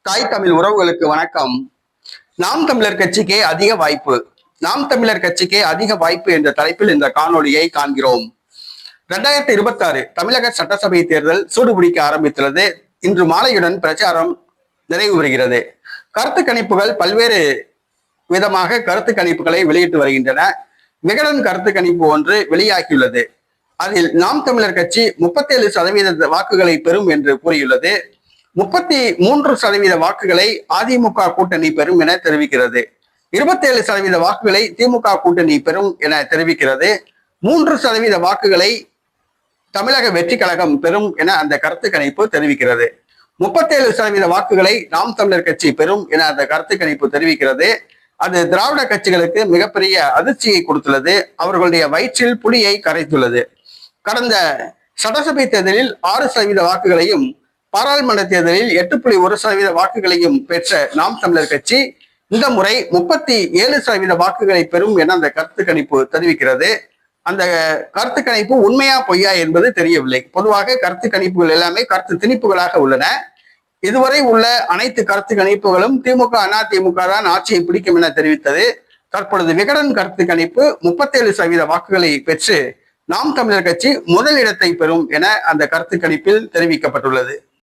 தாய் தமிழ் உறவுகளுக்கு வணக்கம். நாம் தமிழர் கட்சிக்கே அதிக வாய்ப்பு, நாம் தமிழர் கட்சிக்கே அதிக வாய்ப்பு என்ற தலைப்பில் இந்த காணொலியை காண்கிறோம். 2026 தமிழக சட்டசபை தேர்தல் சூடுபிடிக்க ஆரம்பித்துள்ளது. இன்று மாலையுடன் பிரச்சாரம் நிறைவு பெறுகிறது. கருத்து கணிப்புகள் பல்வேறு விதமாக கருத்து கணிப்புகளை வெளியிட்டு வருகின்றன. விகடன் கருத்து கணிப்பு ஒன்று வெளியாகியுள்ளது. அதில் நாம் தமிழர் கட்சி 37% வாக்குகளை பெறும் என்று கூறியுள்ளது. 33% வாக்குகளை அதிமுக கூட்டணி பெறும் என தெரிவிக்கிறது. 27% வாக்குகளை திமுக கூட்டணி பெறும் என தெரிவிக்கிறது. 3% வாக்குகளை தமிழக வெற்றி கழகம் பெறும் என அந்த கருத்து கணிப்பு தெரிவிக்கிறது. 37% வாக்குகளை நாம் தமிழர் கட்சி பெறும் என அந்த கருத்து கணிப்பு தெரிவிக்கிறது. அது திராவிட கட்சிகளுக்கு மிகப்பெரிய அதிர்ச்சியை கொடுத்துள்ளது. அவர்களுடைய வயிற்றில் புலியை கரைத்துள்ளது. கடந்த சட்டசபை தேர்தலில் 6% வாக்குகளையும், பாராளுமன்ற தேர்தலில் 8.1% வாக்குகளையும் பெற்ற நாம் தமிழர் கட்சி இந்த முறை 37% வாக்குகளை பெறும் என அந்த கருத்து கணிப்பு தெரிவிக்கிறது. அந்த கருத்து கணிப்பு உண்மையா பொய்யா என்பது தெரியவில்லை. பொதுவாக கருத்து கணிப்புகள் எல்லாமே கருத்து திணிப்புகளாக உள்ளன. இதுவரை உள்ள அனைத்து கருத்து கணிப்புகளும் திமுக அதிமுக தான் ஆட்சியை பிடிக்கும் என தெரிவித்தது. தற்பொழுது விகடன் கருத்து கணிப்பு 37% வாக்குகளை பெற்று நாம் தமிழர் கட்சி முதலிடத்தை பெறும் என அந்த கருத்து கணிப்பில் தெரிவிக்கப்பட்டுள்ளது.